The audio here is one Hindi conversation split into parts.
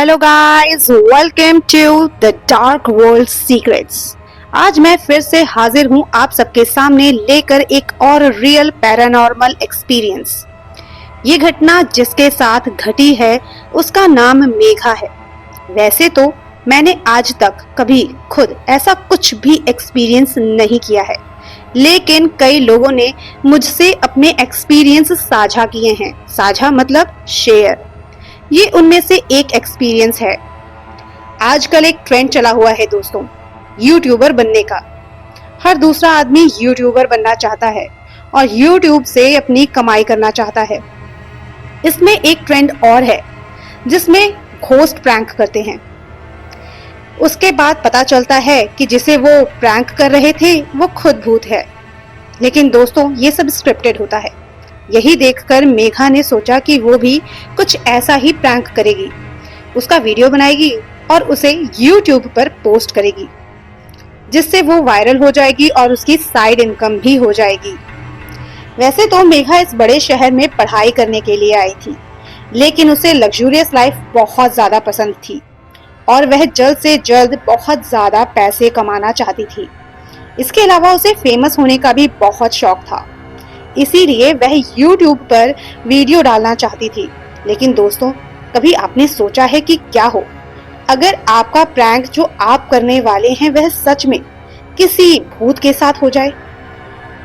Hello guys, welcome to the dark world secrets. आज मैं फिर से हाजिर हूँ आप सबके सामने लेकर एक और रियल पैरानॉर्मल एक्सपीरियंस। ये घटना जिसके साथ घटी है उसका नाम मेघा है। वैसे तो मैंने आज तक कभी खुद ऐसा कुछ भी एक्सपीरियंस नहीं किया है, लेकिन कई लोगों ने मुझसे अपने एक्सपीरियंस साझा किए हैं। साझा मतलब शेयर। ये उनमें से एक एक्सपीरियंस है। आजकल एक ट्रेंड चला हुआ है दोस्तों, यूट्यूबर बनने का। हर दूसरा आदमी यूट्यूबर बनना चाहता है और यूट्यूब से अपनी कमाई करना चाहता है। इसमें एक ट्रेंड और है जिसमें घोस्ट प्रैंक करते हैं। उसके बाद पता चलता है कि जिसे वो प्रैंक कर रहे थे वो खुद भूत है। लेकिन दोस्तों, ये सब स्क्रिप्टेड होता है। यही देखकर मेघा ने सोचा कि वो भी कुछ ऐसा ही प्रैंक करेगी। उसका वीडियो बनाएगी और उसे YouTube पर पोस्ट करेगी, जिससे वो वायरल हो जाएगी और उसकी साइड इनकम भी हो जाएगी। वैसे तो मेघा इस बड़े शहर में पढ़ाई करने के लिए आई थी, लेकिन उसे लग्जूरियस लाइफ बहुत ज्यादा पसंद थी और वह जल्द से जल्द बहुत ज्यादा पैसे कमाना चाहती थी। इसके अलावा उसे फेमस होने का भी बहुत शौक था, इसीलिए वह YouTube पर वीडियो डालना चाहती थी। लेकिन दोस्तों, कभी आपने सोचा है कि क्या हो अगर आपका प्रैंक जो आप करने वाले हैं वह सच में किसी भूत के साथ हो जाए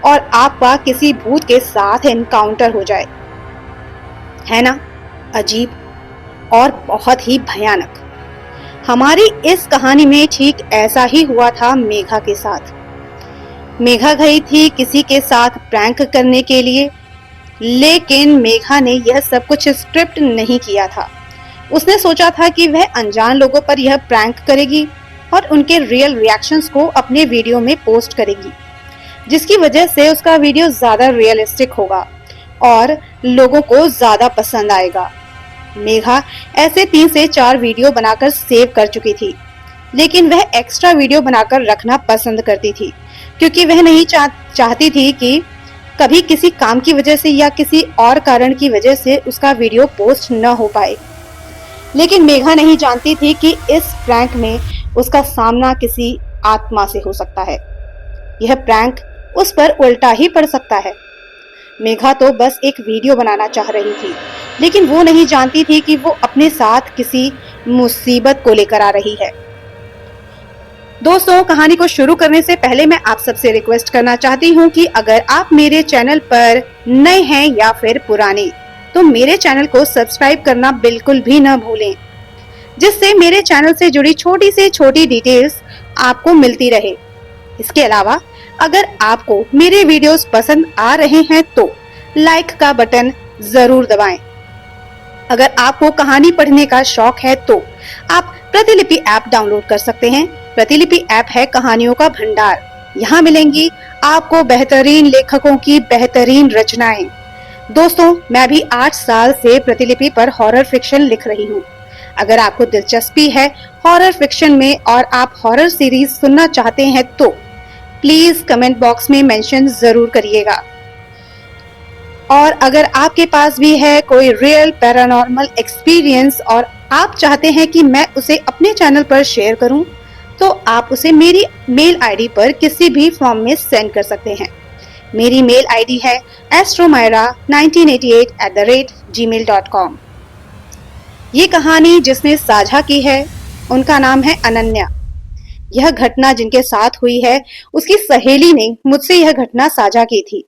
और आपका किसी भूत के साथ एनकाउंटर हो जाए? है ना अजीब और बहुत ही भयानक। हमारी इस कहानी में ठीक ऐसा ही हुआ था मेघा के साथ। मेघा गई थी किसी के साथ प्रैंक करने के लिए, लेकिन मेघा ने यह सब कुछ स्क्रिप्ट नहीं किया था। उसने सोचा था कि वह अनजान लोगों पर यह प्रैंक करेगी और उनके रियल रिएक्शंस को अपने वीडियो में पोस्ट करेगी, जिसकी वजह से उसका वीडियो ज्यादा रियलिस्टिक होगा और लोगों को ज्यादा पसंद आएगा। मेघा ऐसे 3 से 4 वीडियो बनाकर सेव कर चुकी थी, लेकिन वह एक्स्ट्रा वीडियो बनाकर रखना पसंद करती थी, क्योंकि वह नहीं चाहती थी कि कभी किसी काम की वजह से या किसी और कारण की वजह से उसका वीडियो पोस्ट न हो पाए। लेकिन मेघा नहीं जानती थी कि इस प्रैंक में उसका सामना किसी आत्मा से हो सकता है। यह प्रैंक उस पर उल्टा ही पड़ सकता है। मेघा तो बस एक वीडियो बनाना चाह रही थी, लेकिन वो नहीं जानती थी कि वो अपने साथ किसी मुसीबत को लेकर आ रही है। दोस्तों, कहानी को शुरू करने से पहले मैं आप सबसे रिक्वेस्ट करना चाहती हूँ कि अगर आप मेरे चैनल पर नए हैं या फिर पुराने, तो मेरे चैनल को सब्सक्राइब करना बिल्कुल भी न भूलें, जिससे मेरे चैनल से जुड़ी छोटी से छोटी डिटेल्स आपको मिलती रहे। इसके अलावा अगर आपको मेरे वीडियोस पसंद आ रहे हैं तो लाइक का बटन जरूर दबाएं। अगर आपको कहानी पढ़ने का शौक है तो आप प्रतिलिपि ऐप डाउनलोड कर सकते हैं। प्रतिलिपि ऐप है कहानियों का भंडार। यहाँ मिलेंगी आपको बेहतरीन लेखकों की बेहतरीन रचनाएं। दोस्तों, मैं भी 8 साल से प्रतिलिपि पर हॉरर फिक्शन लिख रही हूँ। अगर आपको दिलचस्पी है हॉरर फिक्शन में और आप हॉरर सीरीज सुनना चाहते हैं तो प्लीज कमेंट बॉक्स में मेंशन जरूर करिएगा। और अगर आपके पास भी है कोई रियल पैरानॉर्मल एक्सपीरियंस और आप चाहते हैं कि मैं उसे अपने चैनल पर शेयर करूं, तो आप उसे मेरी मेल आईडी पर किसी भी फॉर्म में सेंड कर सकते हैं। मेरी मेल आईडी है astromaira1988@gmail.com। ये कहानी जिसने साझा की है उनका नाम है अनन्या। यह घटना जिनके साथ हुई है उसकी सहेली ने मुझसे यह घटना साझा की थी।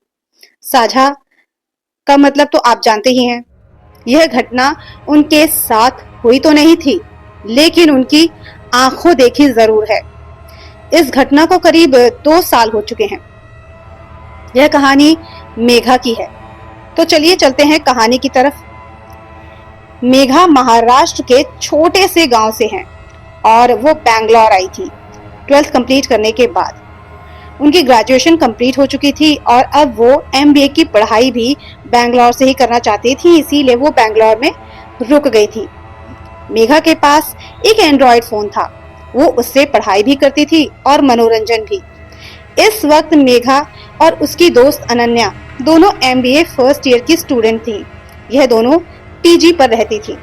साझा का मतलब तो आप जानते ही हैं। यह घटना उनके साथ हुई तो नहीं थी, लेकिन उनकी आंखों देखी जरूर है। इस घटना को करीब 2 साल हो चुके हैं। यह कहानी मेघा की है। तो चलिए चलते हैं कहानी की तरफ। मेघा महाराष्ट्र के छोटे से गांव से हैं और वो बैंगलोर आई थी 12th कंप्लीट करने के बाद। उनकी ग्रेजुएशन कंप्लीट हो चुकी थी और अब वो MBA की पढ़ाई भी बैंगलोर से ही करना चाहती थी, इसीलिए वो बैंगलोर में रुक गई थी। मेघा के पास एक एंड्रॉयड फोन था। वो उससे पढ़ाई भी करती थी और मनोरंजन भी। इस वक्त मेघा और उसकी दोस्त अनन्या दोनों MBA फर्स्ट ईयर की स्टूडेंट थी। यह दोनों PG पर रहती थी।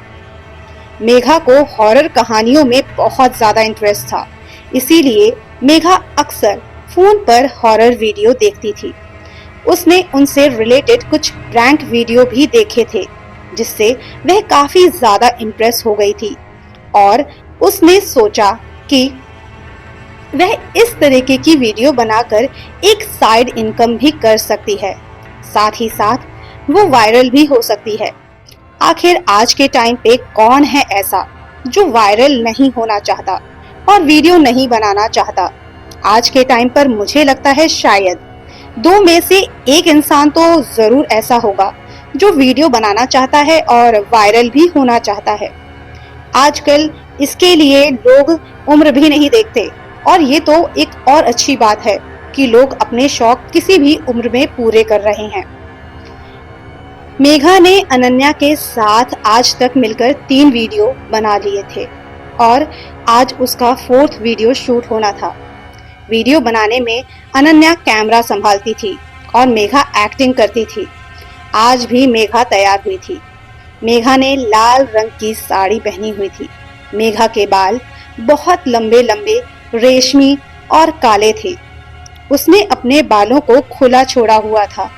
मेघा को हॉरर कहानियों में बहुत ज्यादा इंटरेस्ट था, इसीलिए मेघा अक्सर फोन पर हॉरर वीडियो देखती थी। उसने उनसे रिलेटेड कुछ प्रैंक वीडियो भी देखे थे, जिससे वह काफी ज्यादा इम्प्रेस हो गई थी और उसने सोचा कि वह इस तरीके की वीडियो बनाकर एक साइड इनकम भी कर सकती है, साथ ही साथ वो वायरल भी हो सकती है। आखिर आज के टाइम पे कौन है ऐसा जो वायरल नहीं होना चाहता और वीडियो नहीं बनाना चाहता? आज के टाइम पर मुझे लगता है शायद दो में से एक इंसान तो जरूर ऐसा होगा जो वीडियो बनाना चाहता है और वायरल भी होना चाहता है। आजकल इसके लिए लोग उम्र भी नहीं देखते, और ये तो एक और अच्छी बात है कि लोग अपने शौक किसी भी उम्र में पूरे कर रहे हैं। मेघा ने अनन्या के साथ आज तक मिलकर 3 वीडियो बना लिए थे और आज उसका 4th वीडियो शूट होना था। वीडियो बनाने में अनन्या कैमरा संभालती थी और मेघा एक्टिंग करती थी। आज भी मेघा तैयार हुई थी। मेघा ने लाल रंग की साड़ी पहनी हुई थी। मेघा के बाल बहुत लंबे लंबे, रेशमी और काले थे। उसने अपने बालों को खुला छोड़ा हुआ था।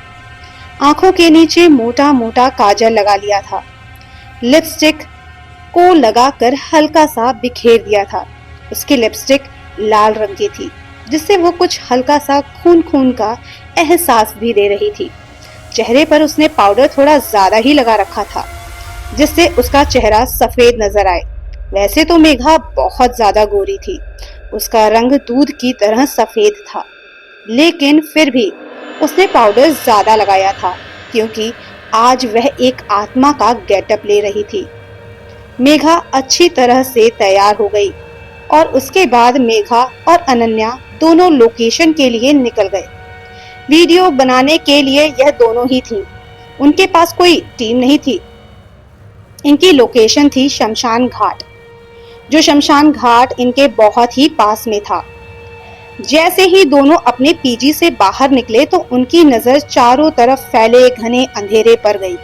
आंखों के नीचे मोटा मोटा काजल लगा लिया था। लिपस्टिक को लगाकर हल्का सा बिखेर दिया था। उसकी लिपस्टिक लाल रंग की थी, जिससे वो कुछ हल्का सा खून खून का एहसास भी दे रही थी। चेहरे पर उसने पाउडर थोड़ा ज्यादा ही लगा रखा था, जिससे उसका चेहरा सफेद नजर आए। वैसे तो मेघा बहुत ज्यादा गोरी थी, उसका रंग दूध की तरह सफेद था, लेकिन फिर भी उसने पाउडर ज्यादा लगाया था क्योंकि आज वह एक आत्मा का गेटअप ले रही थी। मेघा अच्छी तरह से तैयार हो गई और उसके बाद मेघा और अनन्या दोनों लोकेशन के लिए निकल गए। वीडियो बनाने के लिए यह दोनों ही थी, उनके पास कोई टीम नहीं थी। इनकी लोकेशन थी शमशान घाट, जो शमशान घाट इनके बहुत ही पास में था। जैसे ही दोनों अपने पीजी से बाहर निकले तो उनकी नजर चारों तरफ फैले घने अंधेरे पर गई।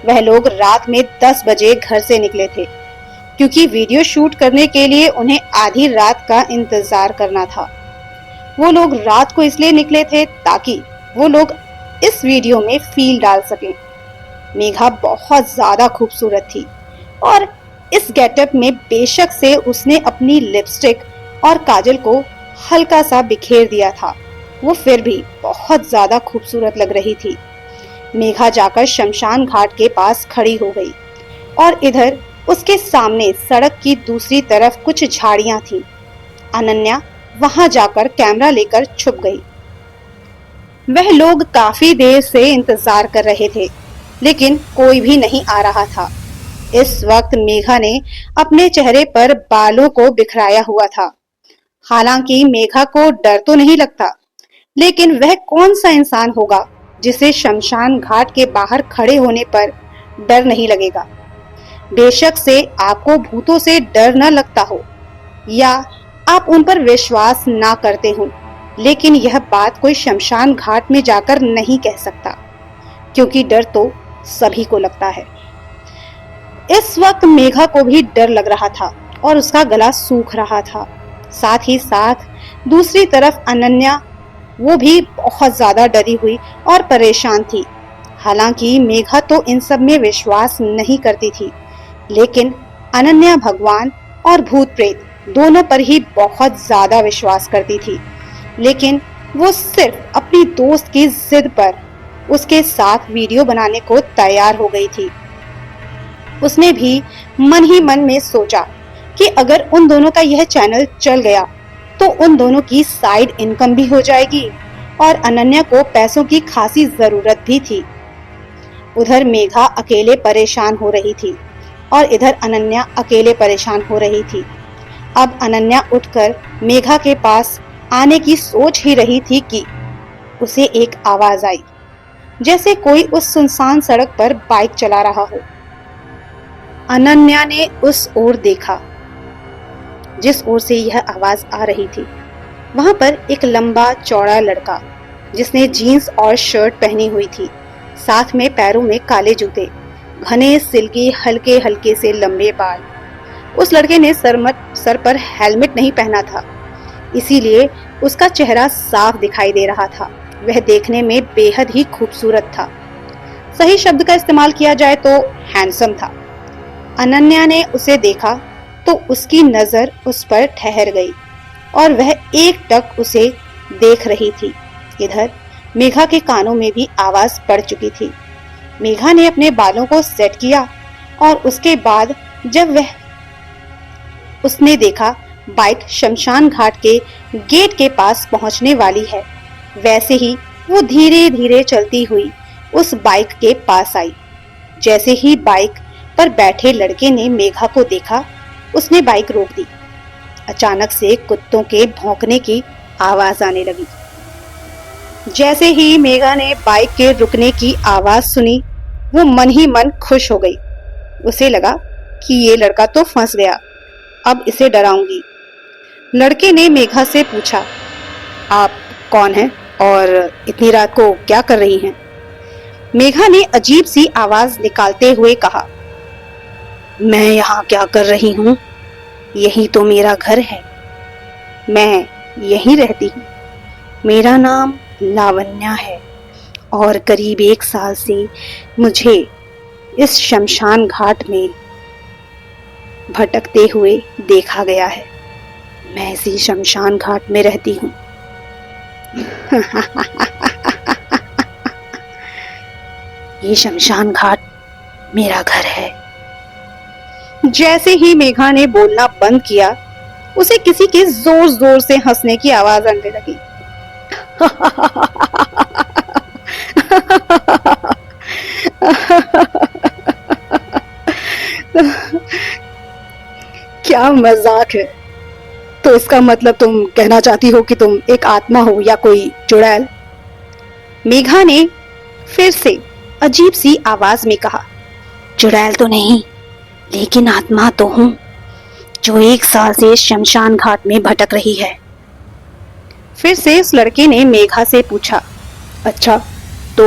वह लोग रात में 10 बजे घर से निकले थे, क्योंकि वीडियो शूट करने के लिए उन्हें आधी रात का इंतजार करना था। वो लोग रात को इसलिए निकले थे ताकि वो लोग इस वीडियो में फील डाल सकें। मेघा बहुत ज्यादा खूबसूरत थी और इस गेटअप में बेशक से उसने अपनी लिपस्टिक और काजल को हल्का सा बिखेर दिया था, वो फिर भी बहुत ज्यादा खूबसूरत लग रही थी। मेघा जाकर शमशान घाट के पास खड़ी हो गई और इधर उसके सामने सड़क की दूसरी तरफ कुछ झाड़ियां थी। अनन्या वहां जाकर कैमरा लेकर छुप गई। वह लोग काफी देर से इंतजार कर रहे थे, लेकिन कोई भी नहीं आ रहा था। इस वक्त मेघा ने अपने चेहरे पर बालों को बिखराया हुआ था। हालांकि मेघा को डर तो नहीं लगता, लेकिन वह कौन सा इंसान होगा जिसे शमशान घाट के बाहर खड़े होने पर डर नहीं लगेगा। बेशक से आपको भूतों से डर न लगता हो या आप उन पर विश्वास ना करते हो, लेकिन यह बात कोई शमशान घाट में जाकर नहीं कह सकता, क्योंकि डर तो सभी को लगता है। इस वक्त मेघा को भी डर लग रहा था और उसका गला सूख रहा था। साथ ही साथ दूसरी तरफ अनन्या, वो भी बहुत ज्यादा डरी हुई और परेशान थी। हालांकि मेघा तो इन सब में विश्वास नहीं करती थी, लेकिन अनन्या भगवान और भूत प्रेत दोनों पर ही बहुत ज्यादा विश्वास करती थी। लेकिन वो सिर्फ अपनी दोस्त की जिद पर उसके साथ वीडियो बनाने को तैयार हो गई थी। उसने भी मन ही मन में सोचा कि अगर उन दोनों का यह चैनल चल गया तो उन दोनों की साइड इनकम भी हो जाएगी और अनन्या को पैसों की खासी जरूरत भी थी। उधर मेघा अकेले परेशान हो रही थी और इधर अनन्या अकेले परेशान हो रही थी। अब अनन्या उठकर मेघा के पास आने की सोच ही रही थी कि उसे एक आवाज आई, जैसे कोई उस सुनसान सड़क पर बाइक चला रहा हो। अनन्या ने उस ओर देखा जिस ओर से यह आवाज आ रही थी। वहां पर एक लंबा चौड़ा लड़का, जिसने जीन्स और शर्ट पहनी हुई थी, साथ में पैरों में काले जूते, घने सिल्की हल्के हल्के से लंबे बाल उस लड़के ने सर पर हेलमेट नहीं पहना था, इसीलिए उसका चेहरा साफ दिखाई दे रहा था। वह देखने में बेहद ही खूबसूरत था। सही शब्द का इस्तेमाल किया जाए तो हैंडसम था। अनन्या ने उसे देखा तो उसकी नजर उस पर ठहर गई और वह एकटक उसे देख रही थी। इधर मेघा के कानों में भी आवाज पड़ चुकी थी। मेघा ने अपने बालों को सेट किया और उसके बाद जब उसने देखा बाइक शमशान घाट के गेट के पास पहुंचने वाली है, वैसे ही वो धीरे धीरे चलती हुई उस बाइक के पास आई। जैसे ही बाइक पर बैठे लड़के ने मेघा को देखा, उसने बाइक रोक दी। अचानक से कुत्तों के भौंकने की आवाज आने लगी। जैसे ही मेघा ने बाइक के रुकने की आवाज सुनी, वो मन ही मन खुश हो गई। उसे लगा कि ये लड़का तो फंस गया, अब इसे डराऊंगी। लड़के ने मेघा से पूछा, आप कौन हैं और इतनी रात को क्या कर रही हैं? मेघा ने अजीब सी आवाज निकालते हुए कहा, मैं यहाँ क्या कर रही हूँ? यही तो मेरा घर है, मैं यहीं रहती हूँ। मेरा नाम लावण्या है और करीब 1 साल से मुझे इस शमशान घाट में भटकते हुए देखा गया है। मैं इसी शमशान घाट में रहती हूँ। ये शमशान घाट मेरा घर है। जैसे ही मेघा ने बोलना बंद किया, उसे किसी के जोर जोर से हंसने की आवाज आने लगी। क्या मजाक है। तो इसका मतलब तुम कहना चाहती हो कि तुम एक आत्मा हो या कोई चुड़ैल? मेघा ने फिर से अजीब सी आवाज में कहा, चुड़ैल तो नहीं, लेकिन आत्मा तो हूं, जो 1 साल से शमशान घाट में भटक रही है। फिर से उस लड़के ने मेघा से पूछा, अच्छा, तो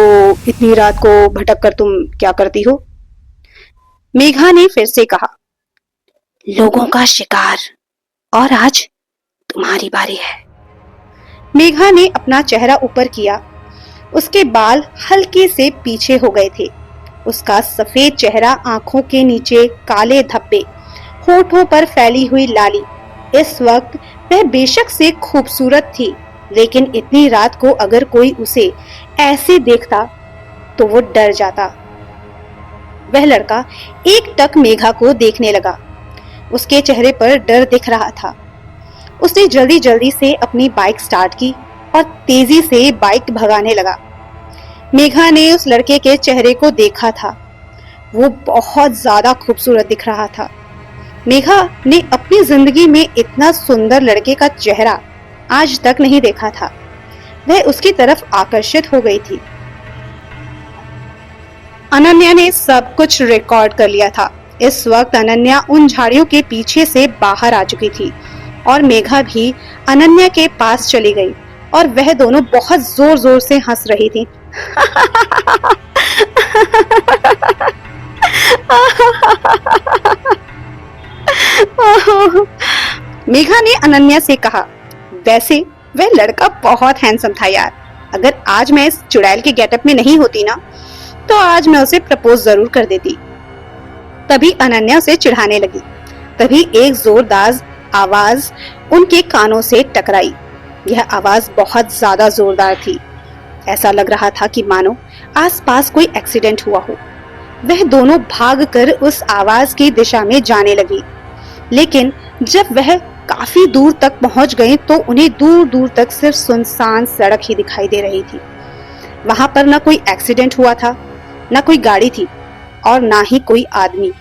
इतनी रात को भटक कर तुम क्या करती हो? मेघा ने फिर से कहा, लोगों का शिकार, और आज तुम्हारी बारी है। मेघा ने अपना चेहरा ऊपर किया। उसके बाल हल्के से पीछे हो गए थे। उसका सफेद चेहरा, आंखों के नीचे काले धब्बे, होठों पर फैली हुई लाली। इस वक्त वह बेशक से खूबसूरत थी, लेकिन इतनी रात को अगर कोई उसे ऐसे देखता तो वो डर जाता। वह लड़का एकटक मेघा को देखने लगा। उसके चेहरे पर डर दिख रहा था। उसने जल्दी जल्दी से अपनी बाइक स्टार्ट की और तेजी से बाइक भगाने लगा। मेघा ने उस लड़के के चेहरे को देखा था। वो बहुत ज्यादा खूबसूरत दिख रहा था। मेघा ने अपनी जिंदगी में इतना सुंदर लड़के का चेहरा आज तक नहीं देखा था। वह उसकी तरफ आकर्षित हो गई थी। अनन्या ने सब कुछ रिकॉर्ड कर लिया था। इस वक्त अनन्या उन झाड़ियों के पीछे से बाहर आ चुकी थी और मेघा भी अनन्या के पास चली गई और वह दोनों बहुत जोर जोर से हंस रही थी। मेघा ने अनन्या से कहा, वैसे वह लड़का बहुत हैंडसम था यार। अगर आज मैं इस चुड़ैल के गेटअप में नहीं होती ना, तो आज मैं उसे प्रपोज जरूर कर देती। तभी अनन्या उसे चिढ़ाने लगी। तभी एक जोरदार आवाज उनके कानों से टकराई। यह आवाज बहुत ज्यादा जोरदार थी। ऐसा लग रहा था कि मानो आसपास कोई एक्सीडेंट हुआ हो। वह दोनों भागकर उस आवाज की दिशा में जाने लगी, लेकिन जब वह काफी दूर तक पहुंच गए तो उन्हें दूर दूर तक सिर्फ सुनसान सड़क ही दिखाई दे रही थी। वहां पर न कोई एक्सीडेंट हुआ था, न कोई गाड़ी थी और ना ही कोई आदमी।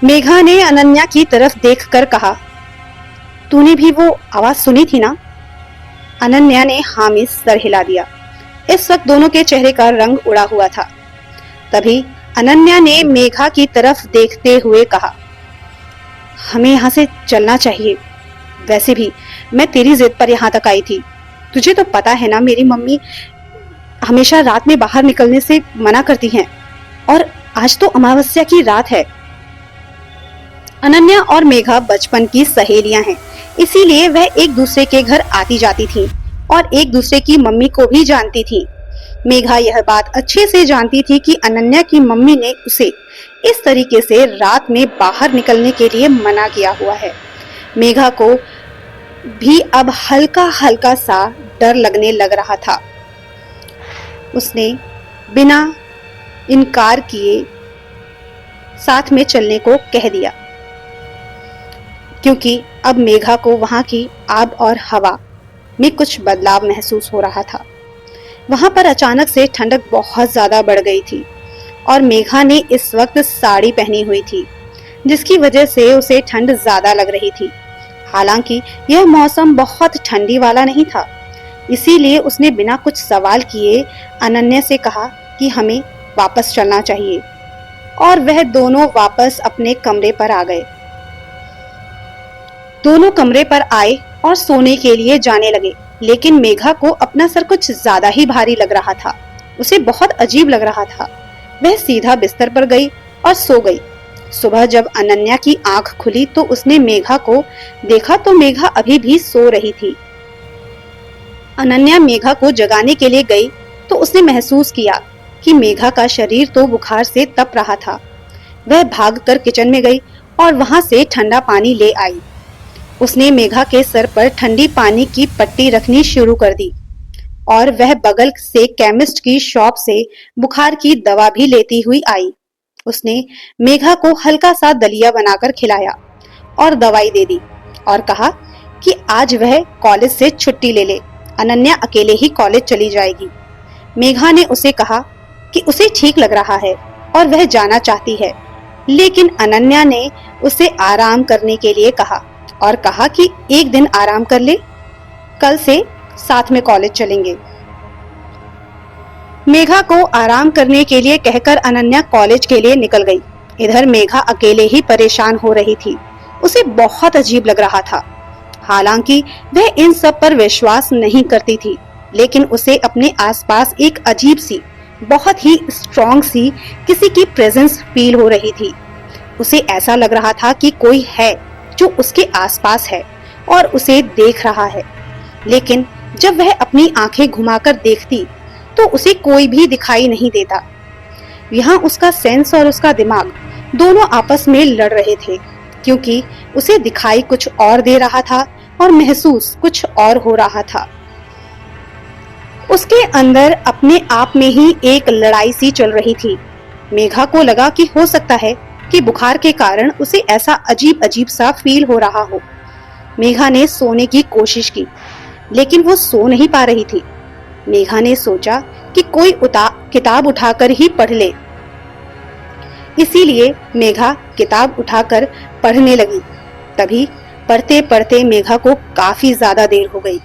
मेघा ने अनन्या की तरफ देखकर कहा, तूने भी वो आवाज सुनी थी ना? अनन्या ने हाँ में सर हिला दिया। इस वक्त दोनों के चेहरे का रंग उड़ा हुआ था। तभी अनन्या ने मेघा की तरफ देखते हुए कहा, हमें यहाँ से चलना चाहिए। वैसे भी मैं तेरी जिद पर यहाँ तक आई थी। तुझे तो पता है ना, मेरी मम्मी हमेशा रात में बाहर निकलने से मना करती हैं, और आज तो अमावस्या की रात है। अनन्या और मेघा बचपन की सहेलियां हैं, इसीलिए वह एक दूसरे के घर आती जाती थी और एक दूसरे की मम्मी को भी जानती थी। मेघा यह बात अच्छे से जानती थी कि अनन्या की मम्मी ने उसे इस तरीके से रात में बाहर निकलने के लिए मना किया हुआ है। मेघा को भी अब हल्का हल्का सा डर लगने लग रहा था। उसने बिना इनकार किए साथ में चलने को कह दिया, क्योंकि अब मेघा को वहां की आब और हवा में कुछ बदलाव महसूस हो रहा था। वहां पर अचानक से ठंडक बहुत ज्यादा बढ़ गई थी और मेघा ने इस वक्त साड़ी पहनी हुई थी, जिसकी वजह से उसे ठंड ज्यादा लग रही थी। हालांकि यह मौसम बहुत ठंडी वाला नहीं था, इसीलिए उसने बिना कुछ सवाल किए अनन्या से कहा कि हमें वापस चलना चाहिए, और वह दोनों वापस अपने कमरे पर आ गए। दोनों कमरे पर आए और सोने के लिए जाने लगे, लेकिन मेघा को अपना सर कुछ ज्यादा ही भारी लग रहा था। उसे बहुत अजीब लग रहा था। वह सीधा बिस्तर पर गई और सो गई। सुबह जब अनन्या की आंख खुली तो उसने मेघा को देखा तो मेघा अभी भी सो रही थी। अनन्या मेघा को जगाने के लिए गई तो उसने महसूस किया कि मेघा का शरीर तो बुखार से तप रहा था। वह भागकर किचन में गई और वहां से ठंडा पानी ले आई। उसने मेघा के सर पर ठंडी पानी की पट्टी रखनी शुरू कर दी और वह बगल से केमिस्ट की शॉप से बुखार की दवा भी लेती हुई आई। उसने मेघा को हल्का सा दलिया बनाकर खिलाया और दवाई दे दी और कहा कि आज वह कॉलेज से छुट्टी ले ले, अनन्या अकेले ही कॉलेज चली जाएगी। मेघा ने उसे कहा कि उसे ठीक लग रहा है और वह जाना चाहती है, लेकिन अनन्या ने उसे आराम करने के लिए कहा और कहा कि एक दिन आराम कर ले, कल से साथ में कॉलेज चलेंगे। मेघा को आराम करने के लिए कहकर अनन्या कॉलेज के लिए निकल गई। इधर मेघा अकेले ही परेशान हो रही थी। उसे बहुत अजीब लग रहा था। हालांकि वह इन सब पर विश्वास नहीं करती थी, लेकिन उसे अपने आसपास एक अजीब सी, बहुत ही स्ट्रॉन्ग सी किसी की प्रेजेंस फील हो रही थी। उसे ऐसा लग रहा था कि कोई है जो उसके आसपास है और उसे देख रहा है, लेकिन जब वह अपनी आंखें घुमाकर देखती तो उसे कोई भी दिखाई नहीं देता। यहाँ उसका सेंस और उसका दिमाग दोनों आपस में लड़ रहे थे, क्योंकि उसे दिखाई कुछ और दे रहा था और महसूस कुछ और हो रहा था। उसके अंदर अपने आप में ही एक लड़ाई सी चल रही थी। मेघा को लगा कि हो सकता है कि बुखार के कारण उसे ऐसा अजीब अजीब सा फील हो रहा हो। मेघा ने सोने की कोशिश की, लेकिन वो सो नहीं पा रही थी। मेघा ने सोचा कि कोई किताब उठाकर ही पढ़ ले, इसीलिए मेघा किताब उठाकर पढ़ने लगी। तभी पढ़ते पढ़ते मेघा को काफी ज्यादा देर हो गई,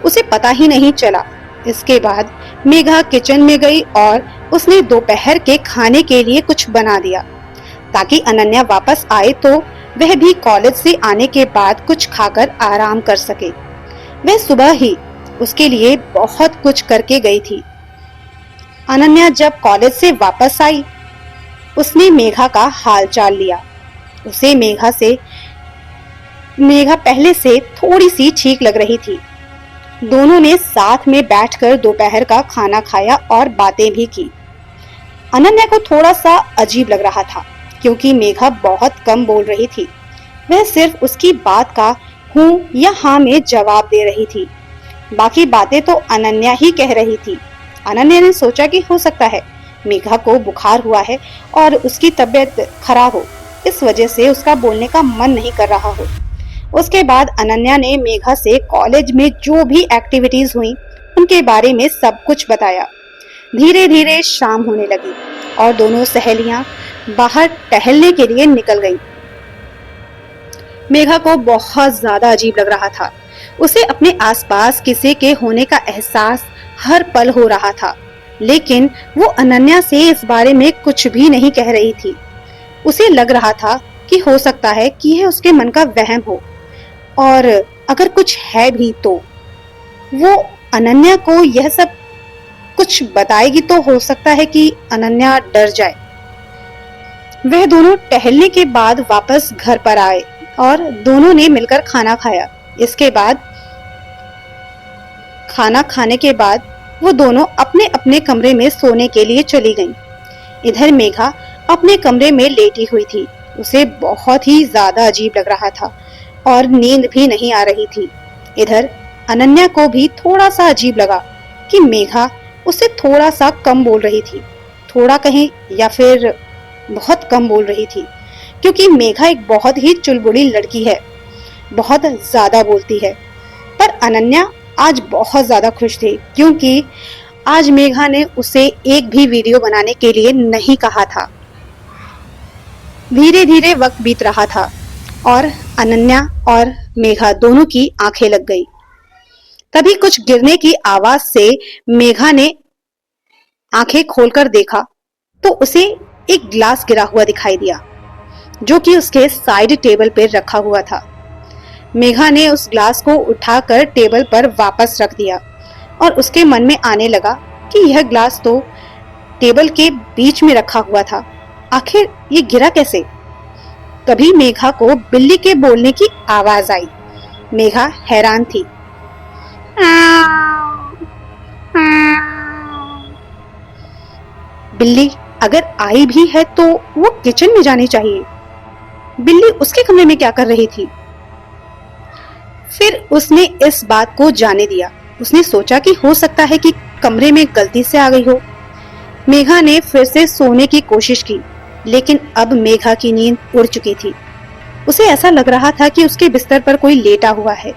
उसे पता ही नहीं चला। इसके बाद मेघा किचन में गई और उसने दोपहर के खाने के लिए कुछ बना दिया, ताकि अनन्या वापस आए तो वह भी कॉलेज से आने के बाद कुछ खाकर आराम कर सके। वह सुबह ही उसके लिए बहुत कुछ करके गई थी। अनन्या जब कॉलेज से वापस आई, उसने मेघा का हालचाल लिया। उसे मेघा पहले से थोड़ी सी ठीक लग रही थी। दोनों ने साथ में बैठकर दोपहर का खाना खाया और बातें भी की। अनन्या को थोड़ा सा अजीब लग रहा था, क्योंकि मेघा बहुत कम बोल रही थी। वह सिर्फ उसकी बात का हूँ या हाँ में जवाब दे रही थी। बाकी बातें तो अनन्या ही कह रही थी। अनन्या ने सोचा कि हो सकता है मेघा को बुखार हुआ है और उसकी तबीयत खराब हो, इस वजह से उसका बोलने का मन नहीं कर रहा हो। उसके बाद अनन्या ने मेघा से कॉलेज में जो भी एक्टिविटीज हुई उनके बारे में सब कुछ बताया। धीरे धीरे शाम होने लगी और दोनों सहेलियां बाहर टहलने के लिए निकल गईं। मेघा को बहुत ज्यादा अजीब लग रहा था। उसे अपने आसपास किसी के होने का एहसास हर पल हो रहा था, लेकिन वो अनन्या से इस बारे में कुछ भी नहीं कह रही थी। उसे लग रहा था कि हो सकता है कि यह उसके मन का वहम हो, और अगर कुछ है भी तो वो अनन्या को यह सब कुछ बताएगी तो हो सकता है कि अनन्या डर जाए। वह दोनों टहलने के बाद वापस घर पर आए और दोनों ने मिलकर खाना खाया। इसके बाद खाना खाने के बाद वो दोनों अपने अपने कमरे में सोने के लिए चली गईं। इधर मेघा अपने कमरे में लेटी हुई थी। उसे बहुत ही ज्यादा अजीब लग रहा था और नींद भी नहीं आ रही थी। इधर अनन्या को भी थोड़ा सा अजीब लगा कि मेघा उससे थोड़ा सा कम बोल रही थी, थोड़ा कहीं या फिर बहुत कम बोल रही थी, क्योंकि मेघा एक बहुत ही चुलबुली लड़की है, बहुत ज्यादा बोलती है। पर अनन्या आज बहुत ज्यादा खुश थी क्योंकि आज मेघा ने उसे एक भी वीडियो बनाने के लिए नहीं कहा था। धीरे धीरे वक्त बीत रहा था और अनन्या और मेघा दोनों की आंखें लग गई। तभी कुछ गिरने की आवाज से मेघा ने आंखें खोलकर देखा तो उसे एक ग्लास गिरा हुआ दिखाई दिया जो कि उसके साइड टेबल पर रखा हुआ था। मेघा ने उस ग्लास को उठाकर टेबल पर वापस रख दिया और उसके मन में आने लगा कि यह ग्लास तो टेबल के बीच में रखा हुआ था, आखिर ये गिरा कैसे? तभी मेघा को बिल्ली के बोलने की आवाज आई। मेघा हैरान थी। बिल्ली अगर आई भी है तो वो किचन में जानी चाहिए। बिल्ली उसके कमरे में क्या कर रही थी? फिर उसने इस बात को जाने दिया। उसने सोचा कि हो सकता है कि कमरे में गलती से आ गई हो। मेघा ने फिर से सोने की कोशिश की, लेकिन अब मेघा की नींद उड़ चुकी थी। उसे ऐसा लग रहा था कि उसके बिस्तर पर कोई लेटा हुआ है,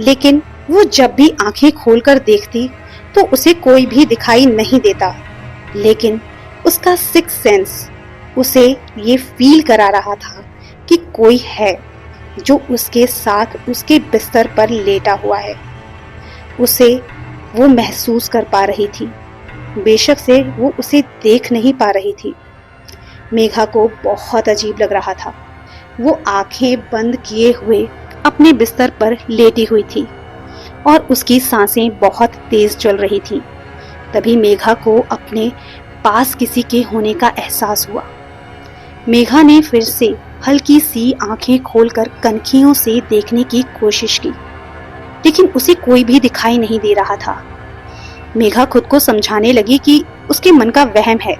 लेकिन वो जब भी आंखें खोलकर देखती तो उसे कोई भी दिखाई नहीं देता। लेकिन उसका सिक्स सेंस उसे ये फील करा रहा था कि कोई है जो उसके साथ उसके बिस्तर पर लेटा हुआ है। उसे वो महसूस कर पा रही थी, बेशक से वो उसे देख नहीं पा रही थी। मेघा को बहुत अजीब लग रहा था। वो आंखें बंद किए हुए अपने बिस्तर पर लेटी हुई थी और उसकी सांसें बहुत तेज चल रही थी। तभी मेघा को अपने पास किसी के होने का एहसास हुआ। मेघा ने फिर से हल्की सी आंखें खोलकर कनखियों से देखने की कोशिश की, लेकिन उसे कोई भी दिखाई नहीं दे रहा था। मेघा खुद को समझाने लगी कि उसके मन का वहम है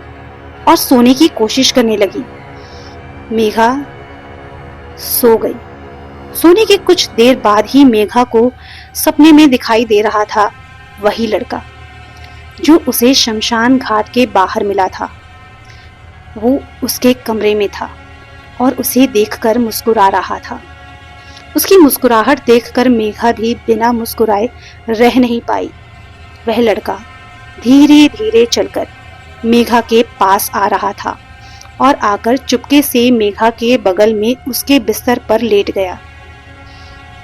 और सोने की कोशिश करने लगी। मेघा सो गई। सोने के कुछ देर बाद ही मेघा को सपने में दिखाई दे रहा था वही लड़का जो उसे शमशान घाट के बाहर मिला था। वो उसके कमरे में था और उसे देखकर मुस्कुरा रहा था। उसकी मुस्कुराहट देखकर मेघा भी बिना मुस्कुराए रह नहीं पाई। वह लड़का धीरे धीरे चलकर मेघा के पास आ रहा था और आकर चुपके से मेघा के बगल में उसके बिस्तर पर लेट गया।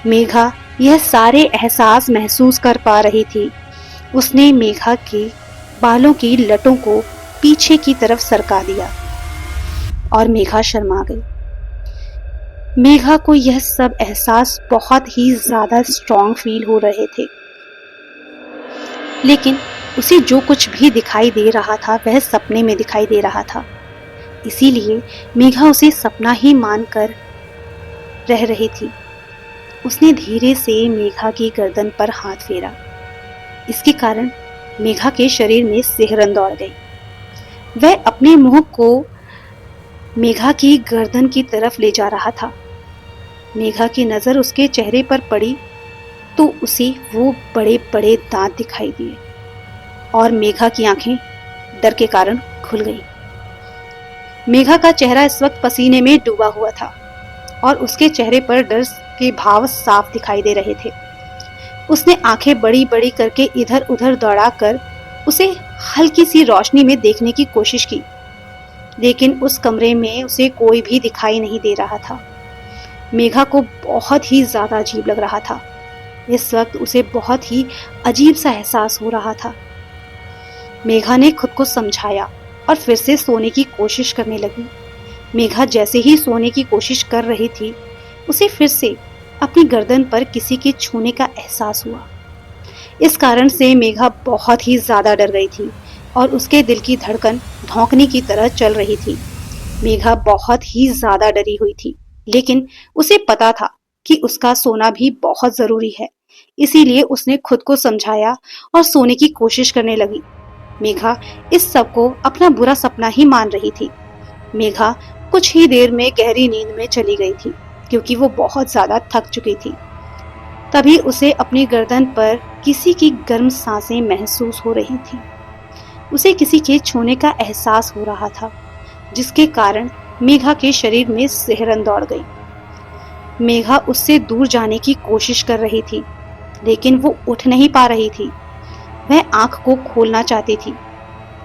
मेघा यह सारे एहसास महसूस कर पा रही थी। उसने मेघा के बालों की लटों को पीछे की तरफ सरका दिया और मेघा शर्मा गई। मेघा को यह सब एहसास बहुत ही ज्यादा स्ट्रॉन्ग फील हो रहे थे, लेकिन उसे जो कुछ भी दिखाई दे रहा था वह सपने में दिखाई दे रहा था। इसीलिए मेघा उसे सपना ही मानकर रह रही थी। उसने धीरे से मेघा की गर्दन पर हाथ फेरा। इसके कारण मेघा के शरीर में सिहरन दौड़ गई। वह अपने मुंह को मेघा की गर्दन की तरफ ले जा रहा था। मेघा की नजर उसके चेहरे पर पड़ी तो उसे वो बड़े बड़े दांत दिखाई दिए और मेघा की आंखें डर के कारण खुल गईं। मेघा का चेहरा इस वक्त पसीने में डूबा हुआ था और उसके चेहरे पर डर के भाव साफ दिखाई दे रहे थे। उसने आंखें बड़ी बड़ी करके इधर उधर दौड़ाकर उसे हल्की सी रोशनी में देखने की कोशिश की, लेकिन उस कमरे में उसे कोई भी दिखाई नहीं दे रहा था। मेघा को बहुत ही ज्यादा अजीब लग रहा था। इस वक्त उसे बहुत ही अजीब सा एहसास हो रहा था। मेघा ने खुद को समझाया और फिर से सोने की कोशिश करने लगी। मेघा जैसे ही सोने की कोशिश कर रही थी, उसे फिर से अपनी गर्दन पर किसी के छूने का एहसास हुआ। इस कारण से मेघा बहुत ही ज्यादा डर गई थी और उसके दिल की धड़कन धौंकने की तरह चल रही थी। मेघा बहुत ही ज्यादा डरी हुई थी, लेकिन उसे पता था कि उसका सोना भी बहुत जरूरी है। इसीलिए उसने खुद को समझाया और सोने की कोशिश करने लगी। मेघा इस सब को अपना बुरा सपना ही मान रही थी। मेघा कुछ ही देर में गहरी नींद में चली गई थी, क्योंकि वो बहुत ज्यादा थक चुकी थी। तभी उसे अपनी गर्दन पर किसी की गर्म सांसें महसूस हो रही थी। उसे किसी के छूने का एहसास हो रहा था, जिसके कारण मेघा के शरीर में सिहरन दौड़ गई। मेघा उससे दूर जाने की कोशिश कर रही थी, लेकिन वो उठ नहीं पा रही थी। वह आंख को खोलना चाहती थी,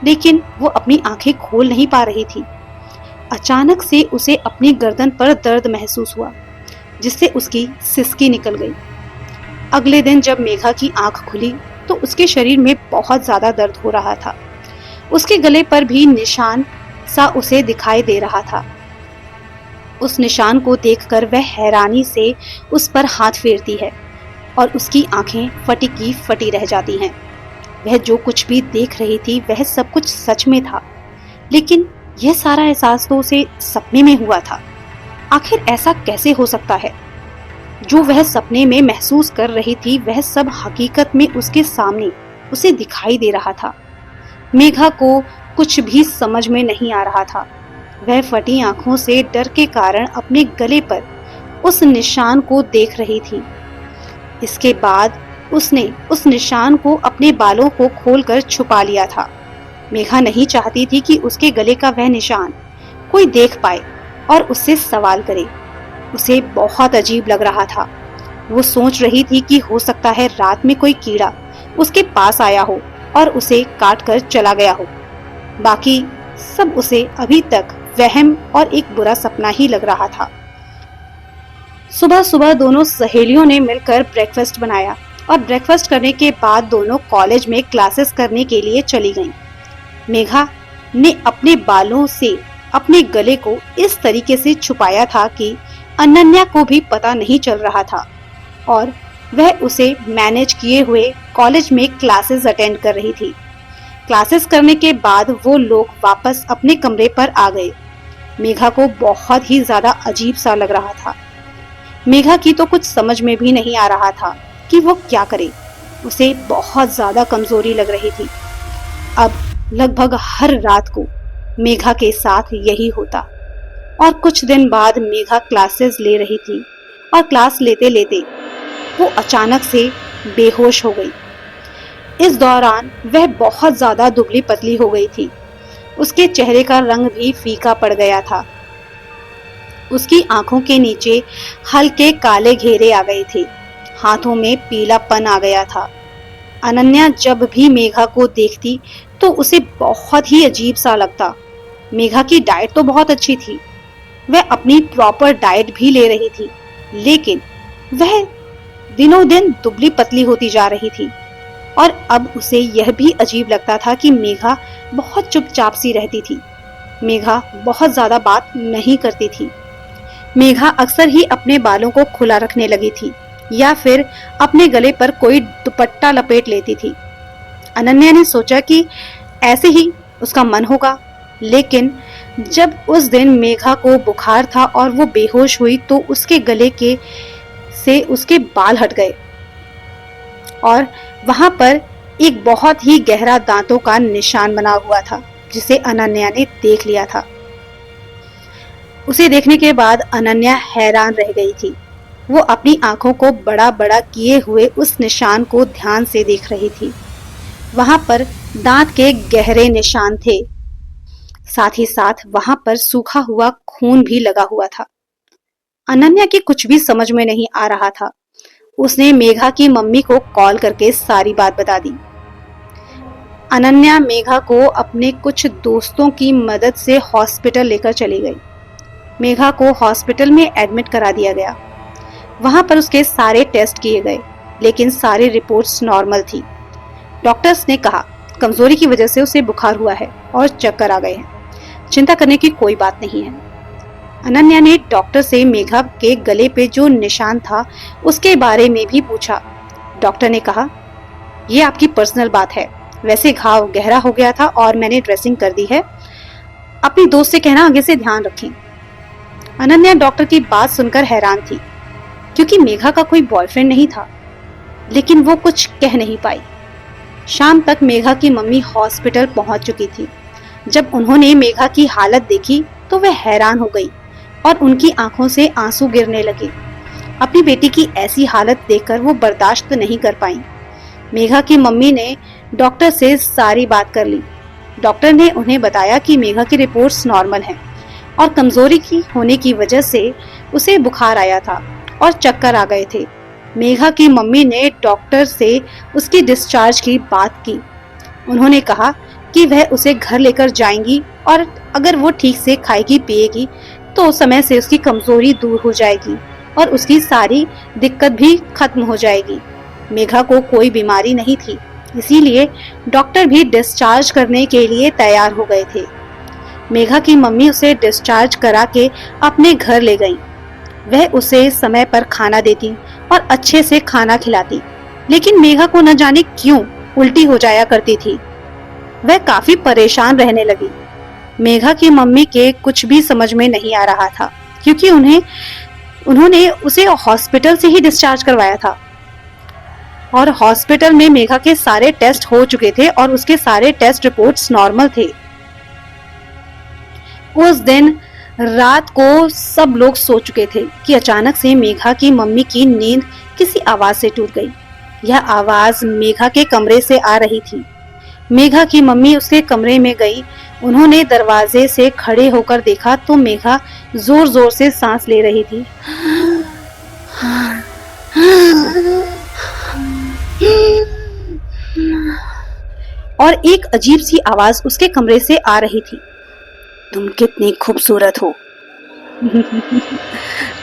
लेकिन वो अपनी आंखें खोल नहीं पा रही थी। अचानक से उसे अपनी गर्दन पर दर्द महसूस हुआ, जिससे उसकी सिसकी निकल गई। अगले दिन जब मेघा की आंख खुली तो उसके शरीर में बहुत ज्यादा दर्द हो रहा था। उसके गले पर भी निशान सा उसे दिखाई दे रहा था। उस निशान को देखकर वह हैरानी से उस पर हाथ फेरती है और उसकी आंखें फटी की फटी रह जाती हैं। वह जो कुछ भी देख रही थी वह सब कुछ सच में था, लेकिन यह सारा एहसास तो उसे सपने में हुआ था। आखिर ऐसा कैसे हो सकता है? जो वह सपने में महसूस कर रही थी वह सब हकीकत में उसके सामने उसे दिखाई दे रहा था। मेघा को कुछ भी समझ में नहीं आ रहा था। वह फटी आंखों से डर के कारण अपने गले पर उस निशान को देख रही थी। इसके बाद उसने उस निशान को अपने बालों को खोलकर छुपा लिया था। मेघा नहीं चाहती थी कि उसके गले का वह निशान कोई देख पाए और उससे सवाल करे। उसे बहुत अजीब लग रहा था। वो सोच रही थी कि हो सकता है रात में कोई कीड़ा उसके पास आया हो और उसे काट कर चला गया हो। बाकी सब उसे अभी तक वहम और एक बुरा सपना ही लग रहा था। सुबह सुबह दोनों सहेलियों ने मिलकर ब्रेकफास्ट बनाया और ब्रेकफास्ट करने के बाद दोनों कॉलेज में क्लासेस करने के लिए चली गईं। मेघा ने अपने बालों से अपने गले को इस तरीके से छुपाया था कि अनन्या को भी पता नहीं चल रहा था और वह उसे मैनेज किए हुए कॉलेज में क्लासेस अटेंड कर रही थी। क्लासेस करने के बाद वो लोग वापस अपने कमरे पर आ गए। मेघा को बहुत ही ज्यादा अजीब सा लग रहा था। मेघा की तो कुछ समझ में भी नहीं आ रहा था कि वो क्या करे। उसे बहुत ज्यादा कमजोरी लग रही थी। अब लगभग हर रात को मेघा के साथ यही होता और कुछ दिन बाद मेघा क्लासेस ले रही थी और क्लास लेते लेते वो अचानक से बेहोश हो गई। इस दौरान वह बहुत ज्यादा दुबली पतली हो गई थी। उसके चेहरे का रंग भी फीका पड़ गया था। उसकी आंखों के नीचे हल्के काले घेरे आ गए थे। हाथों में पीलापन आ गया था। अनन्या जब भी मेघा को देखती तो उसे बहुत ही अजीब सा लगता। मेघा की डाइट तो बहुत अच्छी थी। वह अपनी प्रॉपर डाइट भी ले रही थी, लेकिन वह दिनों दिन दुबली पतली होती जा रही थी। और अब उसे यह भी अजीब लगता था कि मेघा बहुत चुपचाप सी रहती थी। मेघा बहुत ज्यादा बात नहीं करती थी। मेघा अक्सर ही अपने बालों को खुला रखने लगी थी या फिर अपने गले पर कोई दुपट्टा लपेट लेती थी। अनन्या ने सोचा कि ऐसे ही उसका मन होगा, लेकिन जब उस दिन मेघा को बुखार था और वो बेहोश हुई तो उसके गले के से उसके बाल हट गए और वहां पर एक बहुत ही गहरा दांतों का निशान बना हुआ था, जिसे अनन्या ने देख लिया था। उसे देखने के बाद अनन्या हैरान रह गई थी। वो अपनी आंखों को बड़ा बड़ा किए हुए उस निशान को ध्यान से देख रही थी। वहां पर दांत के गहरे निशान थे, साथ ही साथ वहां पर सूखा हुआ खून भी लगा हुआ था। अनन्या की कुछ भी समझ में नहीं आ रहा था। उसने मेघा की मम्मी को कॉल करके सारी बात बता दी। अनन्या मेघा को अपने कुछ दोस्तों की मदद से हॉस्पिटल लेकर चली गई। मेघा को हॉस्पिटल में एडमिट करा दिया गया। वहां पर उसके सारे टेस्ट किए गए, लेकिन सारी रिपोर्ट्स नॉर्मल थी। डॉक्टर्स ने कहा कमजोरी की वजह से उसे बुखार हुआ है और चक्कर आ गए हैं। चिंता करने की कोई बात नहीं है। अनन्या ने डॉक्टर से मेघा के गले पे जो निशान था उसके बारे में भी पूछा। डॉक्टर ने कहा ये आपकी पर्सनल बात है। वैसे घाव गहरा हो गया था और मैंने ड्रेसिंग कर दी है। अपनी दोस्त से कहना आगे से ध्यान रखें। अनन्या डॉक्टर की बात सुनकर हैरान थी, क्योंकि मेघा का कोई बॉयफ्रेंड नहीं था, लेकिन वो कुछ कह नहीं पाई। शाम तक मेघा की मम्मी हॉस्पिटल पहुंच चुकी थी। जब उन्होंने मेघा की हालत देखी तो वे हैरान हो गई और उनकी आंखों से आंसू गिरने लगे। अपनी बेटी की ऐसी हालत देखकर वो बर्दाश्त नहीं कर पाई। मेघा की मम्मी ने डॉक्टर से सारी बात कर ली। डॉक्टर ने उन्हें बताया कि मेघा की रिपोर्ट्स नॉर्मल हैं और कमजोरी की होने की वजह से उसे बुखार आया था और चक्कर आ गए थे। मेघा की मम्मी ने डॉक्टर से उसकी डिस्चार्ज की बात की। उन्होंने कहा कि वह उसे घर लेकर जाएंगी और अगर वो ठीक से खाएगी पिएगी तो समय से उसकी कमजोरी दूर हो जाएगी और उसकी सारी दिक्कत भी खत्म हो जाएगी। मेघा को कोई बीमारी नहीं थी, इसीलिए डॉक्टर भी डिस्चार्ज करने के लिए तैयार हो गए थे। मेघा की मम्मी उसे डिस्चार्ज करा के अपने घर ले गई। वह उसे समय पर खाना देती और अच्छे से खाना खिलाती, लेकिन मेघा को न जाने क्यों उल्टी हो जाया करती थी। वह काफी परेशान रहने लगी। मेघा की मम्मी के कुछ भी समझ में नहीं आ रहा था, क्योंकि उन्होंने उसे हॉस्पिटल से ही डिस्चार्ज करवाया था और हॉस्पिटल में मेघा के सारे टेस्ट हो चुके थे और उसके सारे टेस्ट रिपोर्ट्स नॉर्मल थे। उस दिन रात को सब लोग सो चुके थे कि अचानक से मेघा की मम्मी की नींद किसी आवाज से टूट गई। यह आवाज मेघा के कमरे से आ रही थी। मेघा की मम्मी उसके कमरे में गई। उन्होंने दरवाजे से खड़े होकर देखा तो मेघा जोर जोर से सांस ले रही थी। और एक अजीब सी आवाज उसके कमरे से आ रही थी, तुम कितनी खूबसूरत हो।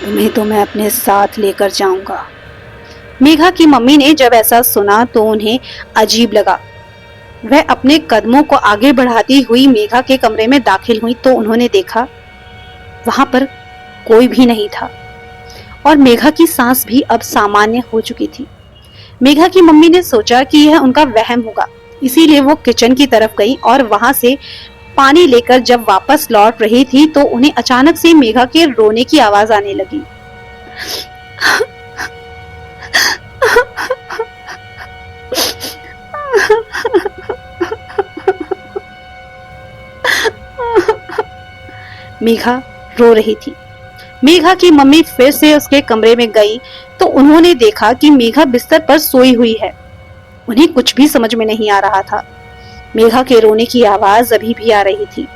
तुम्हें तो मैं अपने साथ लेकर जाऊंगा। मेघा की मम्मी ने जब ऐसा सुना तो उन्हें अजीब लगा। वह अपने कदमों को आगे बढ़ाती हुई मेघा के कमरे में दाखिल हुई तो उन्होंने देखा वहां पर कोई भी नहीं था और मेघा की सांस भी अब सामान्य हो चुकी थी। मेघा की मम्मी ने सोचा कि यह उनका वहम होगा, इसीलिए वो किचन की तरफ गई और वहां से पानी लेकर जब वापस लौट रही थी तो उन्हें अचानक से मेघा के रोने की आवाज आने लगी। मेघा रो रही थी। मेघा की मम्मी फिर से उसके कमरे में गई तो उन्होंने देखा कि मेघा बिस्तर पर सोई हुई है। उन्हें कुछ भी समझ में नहीं आ रहा था। मेघा के रोने की आवाज अभी भी आ रही थी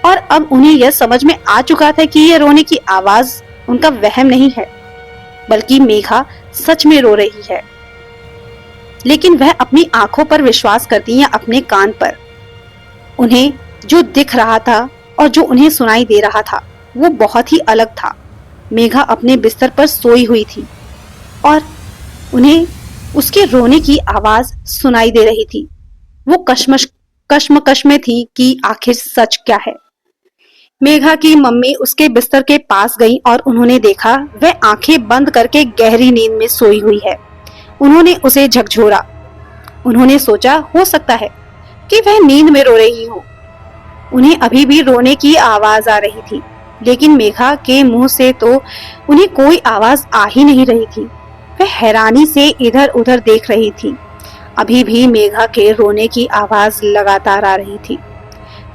और अब उन्हें यह समझ में आ चुका था कि यह रोने की आवाज उनका वहम नहीं है, बल्कि मेघा सच में रो रही है। लेकिन वह अपनी आंखों पर विश्वास करती या अपने कान पर। उन्हें जो दिख रहा था और जो उन्हें सुनाई दे रहा था वो बहुत ही अलग था। मेघा अपने बिस्तर पर सोई हुई थी और उन्हें उसके रोने की आवाज सुनाई दे रही थी। वो कश्मकश में थी कि आखिर सच क्या है। मेघा की मम्मी उसके बिस्तर के पास गई और उन्होंने देखा वह आंखें बंद करके गहरी नींद में सोई हुई है। उन्होंने उसे झकझोरा। उन्होंने सोचा हो सकता है कि वह नींद में रो रही हो। उन्हें अभी भी रोने की आवाज आ रही थी, लेकिन मेघा के मुंह से तो उन्हें कोई आवाज आ ही नहीं रही थी। वह हैरानी से इधर उधर देख रही थी। अभी भी मेघा के रोने की आवाज लगातार आ रही थी।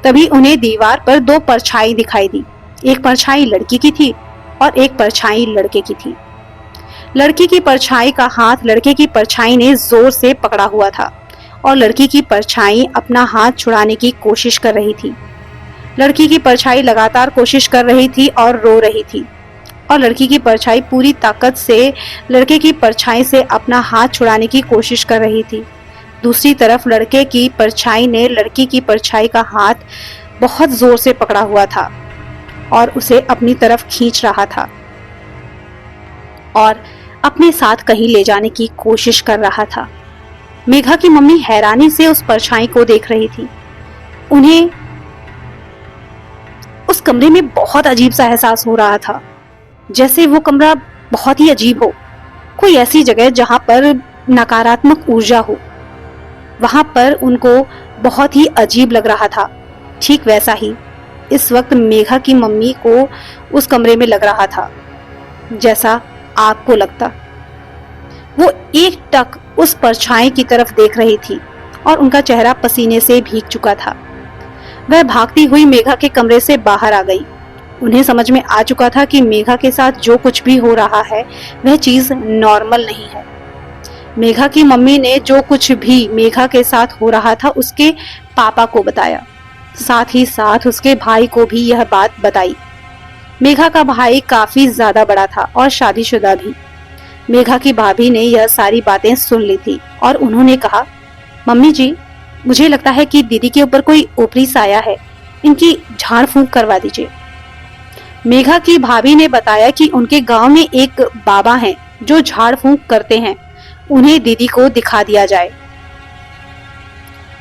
तभी उन्हें दीवार पर दो परछाई दिखाई दी। एक परछाई लड़की की थी और एक परछाई लड़के की थी। लड़की की परछाई का हाथ लड़के की परछाई ने जोर से पकड़ा हुआ था और लड़की की परछाई अपना हाथ छुड़ाने की कोशिश कर रही थी। लड़की की परछाई लगातार कोशिश कर रही थी और रो रही थी और लड़की की परछाई पूरी ताकत से लड़के की परछाई से अपना हाथ छुड़ाने की कोशिश कर रही थी। दूसरी तरफ लड़के की परछाई ने लड़की की परछाई का हाथ बहुत जोर से पकड़ा हुआ था और उसे अपनी तरफ खींच रहा था और अपने साथ कहीं ले जाने की कोशिश कर रहा था। मेघा की मम्मी हैरानी से उस परछाई को देख रही थी। उन्हें उस कमरे में बहुत अजीब सा एहसास हो रहा था, जैसे वो कमरा बहुत ही अजीब हो, कोई ऐसी जगह जहां पर नकारात्मक ऊर्जा हो। वहां पर उनको बहुत ही अजीब लग रहा था। ठीक वैसा ही इस वक्त मेघा की मम्मी को उस कमरे में लग रहा था जैसा आपको लगता। वो एक टक उस परछाई की तरफ देख रही थी और उनका चेहरा पसीने से भीग चुका था। वह भागती हुई मेघा के कमरे से बाहर आ गई। उन्हें समझ में आ चुका था कि मेघा के साथ जो कुछ भी हो रहा है वह चीज नॉर्मल नहीं है। मेघा की मम्मी ने जो कुछ भी मेघा के साथ हो रहा था उसके पापा को बताया, साथ ही साथ उसके भाई को भी यह बात बताई। मेघा का भाई काफी ज्यादा बड़ा था और शादीशुदा भी। मेघा की भाभी ने यह सारी बातें सुन ली थी और उन्होंने कहा, मम्मी जी, मुझे लगता है कि दीदी के ऊपर कोई ऊपरी साया है, इनकी झाड़ फूंक करवा दीजिए। मेघा की भाभी ने बताया कि उनके गांव में एक बाबा हैं जो झाड़ फूंक करते हैं, उन्हें दीदी को दिखा दिया जाए।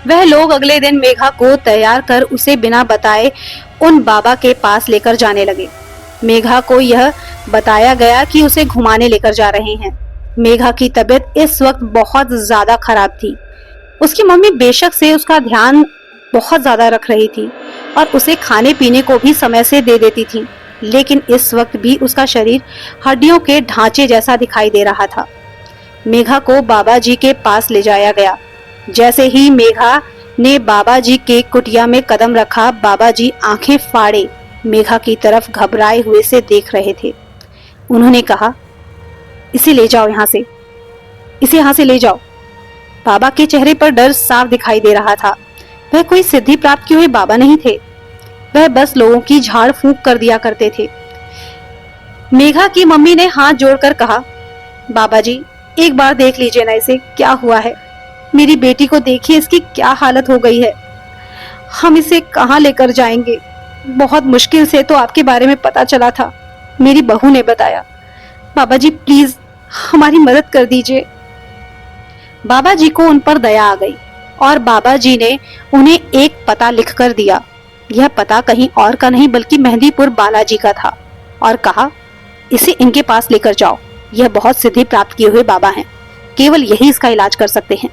वह लोग अगले दिन मेघा को तैयार कर उसे बिना बताए उन बाबा के पास लेकर जाने लगे। मेघा को यह बताया गया कि उसे घुमाने लेकर जा रहे हैं। मेघा की तबीयत इस वक्त बहुत ज्यादा खराब थी। उसकी मम्मी बेशक से उसका ध्यान बहुत ज्यादा रख रही थी और उसे खाने पीने को भी समय से दे देती थी, लेकिन इस वक्त भी उसका शरीर हड्डियों के ढांचे जैसा दिखाई दे रहा था। मेघा को बाबा जी के पास ले जाया गया। जैसे ही मेघा ने बाबा जी के कुटिया में कदम रखा, बाबा जी आंखें फाड़े मेघा की तरफ घबराए हुए से देख रहे थे। उन्होंने कहा, इसे ले जाओ यहाँ से, इसे यहाँ से ले जाओ। बाबा के चेहरे पर डर साफ दिखाई दे रहा था। वह कोई सिद्धि प्राप्त किए हुए बाबा नहीं थे, वह बस लोगों की झाड़ फूंक कर दिया करते थे। मेघा की मम्मी ने हाथ जोड़कर कहा, बाबा जी, एक बार देख लीजिए ना, इसे क्या हुआ है। मेरी बेटी को देखिए, इसकी क्या हालत हो गई है। हम इसे कहाँ लेकर जाएंगे। बहुत मुश्किल से तो आपके बारे में पता चला था, मेरी बहू ने बताया। बाबा जी प्लीज हमारी मदद कर दीजिए। बाबा जी को उन पर दया आ गई और बाबा जी ने उन्हें एक पता लिख कर दिया। यह पता कहीं और का नहीं बल्कि मेहंदीपुर बालाजी का था और कहा, इसे इनके पास लेकर जाओ। यह बहुत सिद्धि प्राप्त किए हुए बाबा हैं, केवल यही इसका इलाज कर सकते हैं,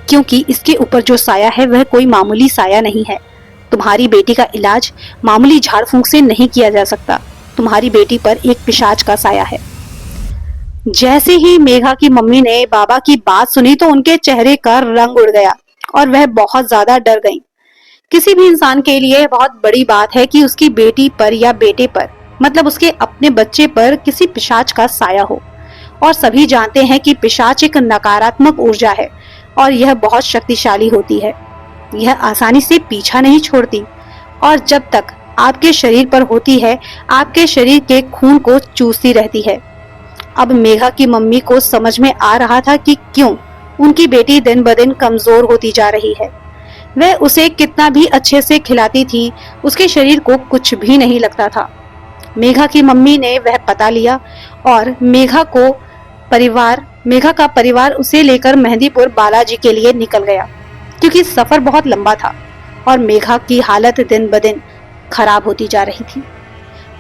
क्योंकि इसके ऊपर जो साया है वह कोई मामूली साया नहीं है। तुम्हारी बेटी का इलाज मामूली झाड़ फूंक से नहीं किया जा सकता। तुम्हारी बेटी पर एक पिशाच का साया है। जैसे ही मेघा की मम्मी ने बाबा की बात सुनी तो उनके चेहरे का रंग उड़ गया और वह बहुत ज्यादा डर गईं। किसी भी इंसान के लिए बहुत बड़ी बात है कि उसकी बेटी पर या बेटे पर, मतलब उसके अपने बच्चे पर किसी पिशाच का साया हो। और सभी जानते हैं कि पिशाच एक नकारात्मक ऊर्जा है और यह बहुत शक्तिशाली होती है। यह आसानी से पीछा नहीं छोड़ती और जब तक आपके शरीर पर होती है, आपके शरीर के खून को चूसती रहती है। अब मेघा की मम्मी को समझ में आ रहा था कि क्यों उनकी बेटी दिन ब दिन कमजोर होती जा रही है। वह उसे कितना भी अच्छे से खिलाती थी, उसके शरीर को कुछ भी नहीं लगता था। मेघा की मम्मी ने वह पता लिया और मेघा का परिवार उसे लेकर मेहंदीपुर बालाजी के लिए निकल गया, क्योंकि सफर बहुत लंबा था और मेघा की हालत दिन ब दिन खराब होती जा रही थी।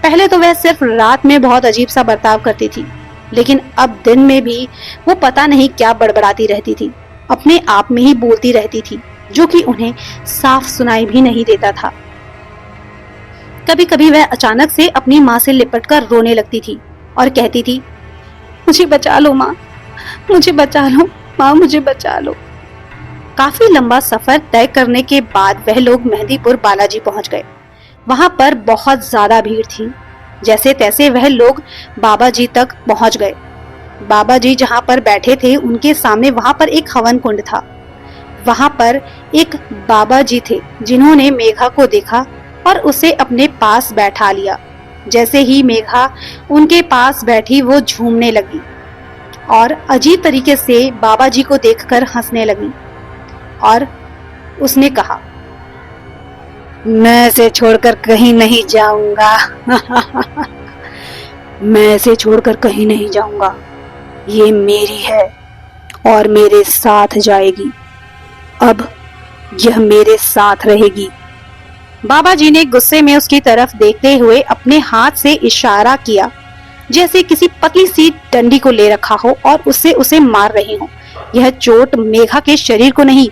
पहले तो वह सिर्फ रात में बहुत अजीब सा बर्ताव करती थी, लेकिन अब दिन में भी वो पता नहीं क्या बड़बड़ाती रहती थी, अपने आप में ही बोलती रहती थी, जो कि उन्हें साफ सुनाई भी नहीं देता था। कभी कभी वह अचानक से अपनी माँ से लिपटकर रोने लगती थी और कहती थी, मुझे बचा लो माँ, मुझे बचा लो माँ, मुझे बचा लो। काफी लंबा सफर तय करने के बाद वह लोग मेहंदीपुर बालाजी पहुंच गए। वहां पर बहुत ज्यादा भीड़ थी। जैसे तैसे वह लोग बाबा जी तक पहुंच गए। बाबा जी जहां पर बैठे थे उनके सामने वहां पर एक हवन कुंड था। वहां पर एक बाबा जी थे जिन्होंने मेघा को देखा और उसे अपने पास बैठा लिया। जैसे ही मेघा उनके पास बैठी वो झूमने लगी और अजीब तरीके से बाबा जी को देखकर हंसने लगी और उसने कहा, मैं इसे छोड़कर कहीं नहीं जाऊंगा। मैं इसे छोड़कर कहीं नहीं जाऊंगा। ये मेरी है और मेरे साथ जाएगी। अब यह मेरे साथ रहेगी। बाबा जी ने गुस्से में उसकी तरफ देखते हुए अपने हाथ से इशारा किया, जैसे किसी पतली सी डंडी को ले रखा हो और उससे उसे मार रहे हो। यह चोट मेघा के शरीर को नहीं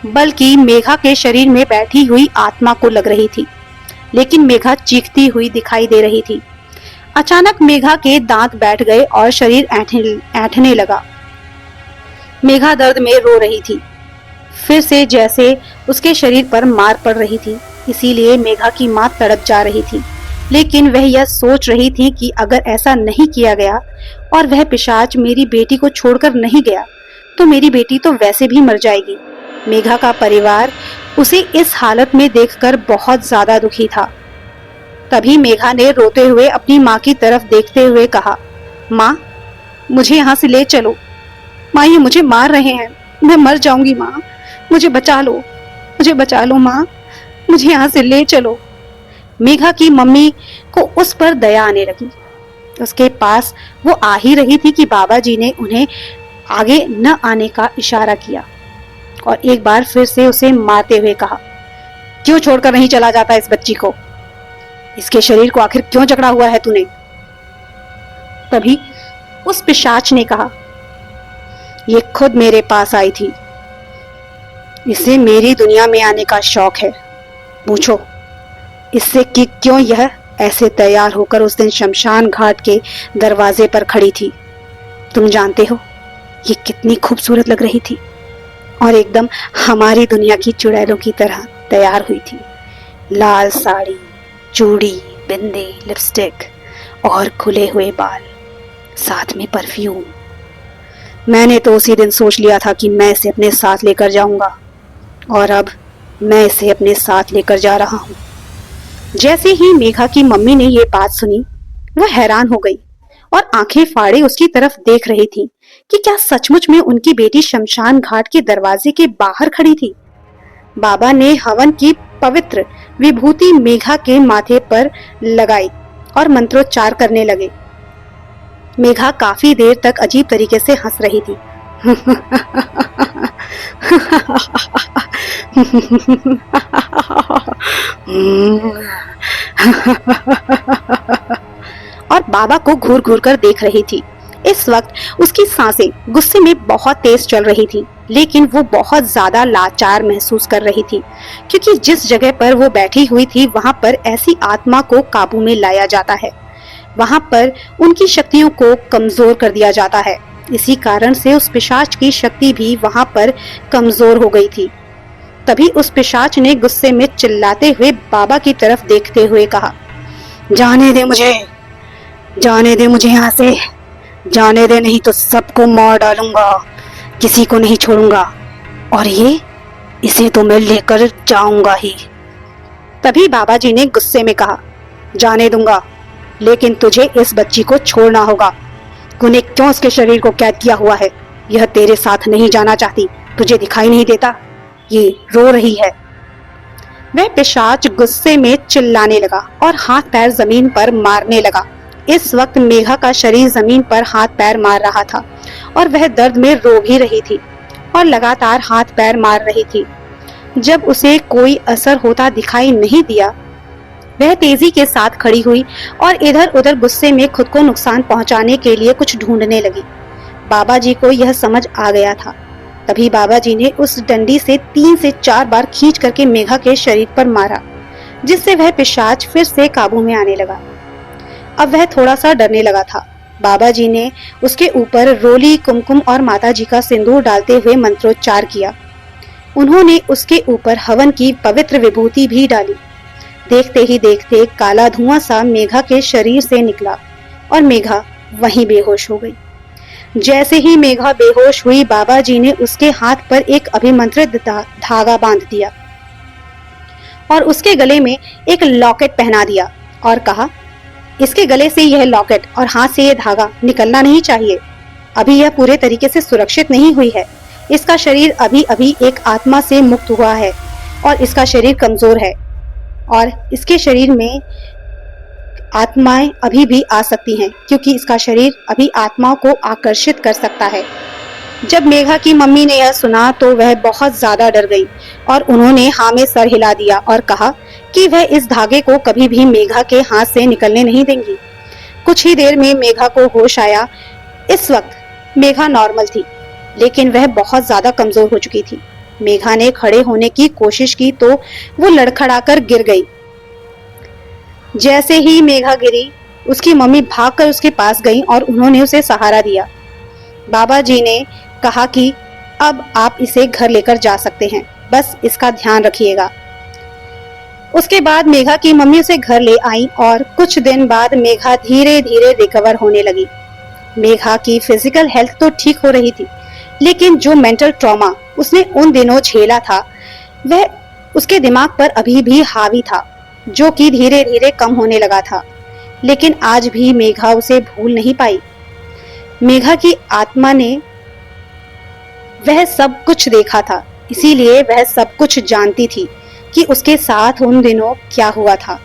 बल्कि मेघा के शरीर में बैठी हुई आत्मा को लग रही थी। लेकिन मेघा चीखती हुई दिखाई दे रही थी। अचानक मेघा के दांत बैठ गए और शरीर ऐंठने लगा। मेघा दर्द में रो रही थी। फिर से जैसे उसके शरीर पर मार पड़ रही थी, इसीलिए मेघा की मां तड़प जा रही थी। लेकिन वह यह सोच रही थी कि अगर ऐसा नहीं किया गया और वह पिशाच मेरी बेटी को छोड़कर नहीं गया तो मेरी बेटी तो वैसे भी मर जाएगी। मेघा का परिवार उसे इस हालत में देखकर बहुत ज्यादा दुखी था। तभी मेघा ने रोते हुए अपनी माँ की तरफ देखते हुए कहा, माँ, मुझे यहाँ से ले चलो। माँ, ये मुझे मार रहे हैं, मैं मर जाऊंगी। माँ, मुझे बचा लो, मुझे बचा लो माँ, मुझे यहाँ से ले चलो। मेघा की मम्मी को उस पर दया आने लगी। उसके पास वो आ ही रही थी कि बाबा जी ने उन्हें आगे न आने का इशारा किया और एक बार फिर से उसे मारते हुए कहा, क्यों छोड़कर नहीं चला जाता इस बच्ची को? इसके शरीर को आखिर क्यों जकड़ा हुआ है तूने? तभी उस पिशाच ने कहा, ये खुद मेरे पास आई थी, इसे मेरी दुनिया में आने का शौक है। पूछो इससे कि क्यों यह ऐसे तैयार होकर उस दिन शमशान घाट के दरवाजे पर खड़ी थी। तुम जानते हो ये कितनी खूबसूरत लग रही थी और एकदम हमारी दुनिया की चुड़ैलों की तरह तैयार हुई थी। लाल साड़ी, चूड़ी, बिंदी, लिपस्टिक और खुले हुए बाल, साथ में परफ्यूम। मैंने तो उसी दिन सोच लिया था कि मैं इसे अपने साथ लेकर जाऊंगा और अब मैं इसे अपने साथ लेकर जा रहा हूँ। जैसे ही मेघा की मम्मी ने ये बात सुनी, वह हैरान हो गई और आंखें फाड़े उसकी तरफ देख रही थी कि क्या सचमुच में उनकी बेटी शमशान घाट के दरवाजे के बाहर खड़ी थी। बाबा ने हवन की पवित्र विभूति मेघा के माथे पर लगाई और मंत्रोच्चार करने लगे। मेघा काफी देर तक अजीब तरीके से हंस रही थी। और बाबा को घूर घूर कर देख रही थी। इस वक्त उसकी सांसें गुस्से में बहुत तेज चल रही थी, लेकिन वो बहुत ज्यादा लाचार महसूस कर रही थी, क्योंकि जिस जगह पर वो बैठी हुई थी वहां पर ऐसी आत्मा को काबू में लाया जाता है, वहां पर उनकी शक्तियों को कमजोर कर दिया जाता है। इसी कारण से उस पिशाच की शक्ति भी वहां पर कमजोर हो गई थी। तभी उस पिशाच ने गुस्से में चिल्लाते हुए बाबा की तरफ देखते हुए कहा, जाने दे मुझे, जाने दे मुझे यहाँ से, जाने दे, नहीं तो सबको मार डालूंगा, किसी को नहीं छोड़ूंगा, और इसे तो मैं लेकर जाऊंगा ही। तभी बाबा जी ने गुस्से में कहा, जाने दूंगा, लेकिन तुझे इस बच्ची को छोड़ना होगा। तूने क्यों उसके शरीर को कैद किया हुआ है? यह तेरे साथ नहीं जाना चाहती, तुझे दिखाई नहीं देता? ये रो रही है। वह पिशाच गुस्से में चिल्लाने लगा और हाथ पैर जमीन पर मारने लगा। इस वक्त मेघा का शरीर जमीन पर हाथ पैर मार रहा था और वह दर्द में रो भी रही थी और लगातार हाथ पैर मार रही थी। जब उसे कोई असर होता दिखाई नहीं दिया, वह तेजी के साथ खड़ी हुई और इधर उधर गुस्से में खुद को नुकसान पहुंचाने के लिए कुछ ढूंढने लगी। बाबा जी को यह समझ आ गया था। तभी बाबा जी ने उस डंडी से 3 से 4 बार खींच करके मेघा के शरीर पर मारा, जिससे वह पिशाच फिर से काबू में आने लगा। अब वह थोड़ा सा डरने लगा था। बाबा जी ने उसके ऊपर रोली, कुमकुम और माता जी का सिंदूर डालते हुए मंत्रोच्चार किया। उन्होंने उसके ऊपर हवन की पवित्र विभूति भी डाली। देखते ही देखते काला धुआं सा मेघा के शरीर से निकला और मेघा वहीं बेहोश हो गई। जैसे ही मेघा बेहोश हुई, बाबा जी ने उसके हाथ पर एक अभिमंत्रित धागा बांध दिया और उसके गले में एक लॉकेट पहना दिया और कहा, इसके गले से यह लॉकेट और हाथ से यह धागा निकलना नहीं चाहिए। अभी यह पूरे तरीके से सुरक्षित नहीं हुई है। इसका शरीर अभी अभी एक आत्मा से मुक्त हुआ है और इसका शरीर कमजोर है और इसके शरीर में आत्माएं अभी भी आ सकती हैं, क्योंकि इसका शरीर अभी आत्माओं को आकर्षित कर सकता है। जब मेघा की मम्मी ने यह सुना तो वह बहुत ज्यादा डर गई और उन्होंने हाँ में सर हिला दिया और कहा कि वह इस धागे को कभी भी मेघा के हाथ से निकलने नहीं देंगी। कुछ ही देर में मेघा को होश आया। इस वक्त मेघा नॉर्मल थी, लेकिन वह बहुत ज्यादा कमजोर हो चुकी थी। मेघा ने खड़े होने की कोशिश की तो वो लड़खड़ाकर गिर गई। जैसे ही मेघा गिरी, उसकी मम्मी भागकर उसके पास गई और उन्होंने उसे सहारा दिया। बाबा जी ने कहा कि अब आप इसे घर लेकर जा सकते हैं, बस इसका ध्यान रखिएगा। उसके बाद मेघा की मम्मी उसे घर ले आई और कुछ दिन बाद मेघा धीरे धीरे रिकवर होने लगी। मेघा की फिजिकल हेल्थ तो ठीक हो रही थी, लेकिन जो मेंटल ट्रॉमा उसने उन दिनों झेला था वह उसके दिमाग पर अभी भी हावी था, जो कि धीरे धीरे कम होने लगा था। लेकिन आज भी मेघा उसे भूल नहीं पाई। मेघा की आत्मा ने वह सब कुछ देखा था, इसीलिए वह सब कुछ जानती थी कि उसके साथ उन दिनों क्या हुआ था।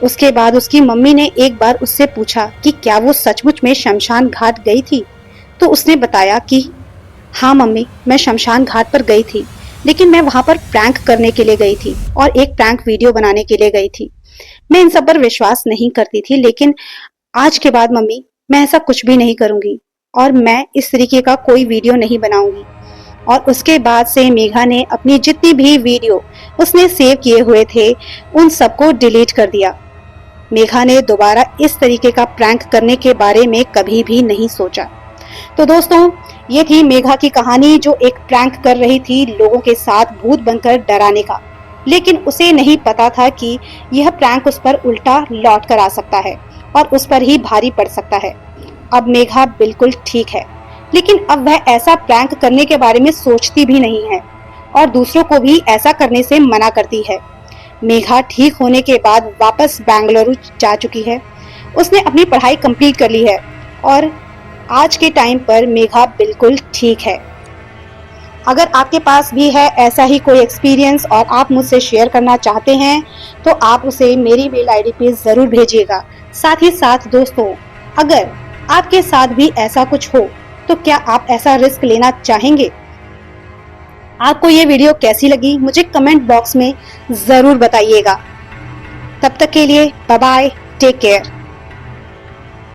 उसके बाद उसकी मम्मी ने एक बार उससे पूछा कि क्या वो सचमुच में शमशान घाट गई थी, तो उसने बताया कि हाँ मम्मी, मैं शमशान घाट पर गई थी, लेकिन मैं वहां पर प्रैंक करने के लिए गई थी और एक प्रैंक वीडियो बनाने के लिए गई थी। मैं इन सब पर विश्वास नहीं करती थी, लेकिन आज के बाद मम्मी मैं ऐसा कुछ भी नहीं करूंगी और मैं इस तरीके का कोई वीडियो नहीं बनाऊंगी। और उसके बाद से मेघा ने अपनी जितनी भी वीडियो उसने सेव किए हुए थे उन सबको डिलीट कर दिया। मेघा ने दोबारा इस तरीके का प्रैंक करने के बारे में कभी भी नहीं सोचा। तो दोस्तों, ये थी मेघा की कहानी, जो एक प्रैंक कर रही थी लोगों के साथ भूत बनकर डराने का। लेकिन उसे नहीं पता था कि यह प्रैंक उस पर उल्टा लौट कर आ सकता है और उस पर ही भारी पड़ सकता है। अब मेघा बिल्कुल ठीक है, लेकिन अब वह ऐसा प्रैंक करने के बारे में सोचती भी नहीं है और दूसरों को भी ऐसा करने से मना करती है। मेघा ठीक होने के बाद वापस बेंगलुरु जा चुकी है। उसने अपनी पढ़ाई कंप्लीट कर ली है और आज के टाइम पर मेघा बिल्कुल ठीक है। अगर आपके पास भी है ऐसा ही कोई एक्सपीरियंस और आप मुझसे शेयर करना चाहते हैं तो आप उसे मेरी मेल आईडी पे जरूर भेजिएगा। साथ ही साथ दोस्तों, अगर आपके साथ भी ऐसा कुछ हो तो क्या आप ऐसा रिस्क लेना चाहेंगे? आपको ये वीडियो कैसी लगी मुझे कमेंट बॉक्स में जरूर बताइएगा। तब तक के लिए बाय बाय, टेक केयर।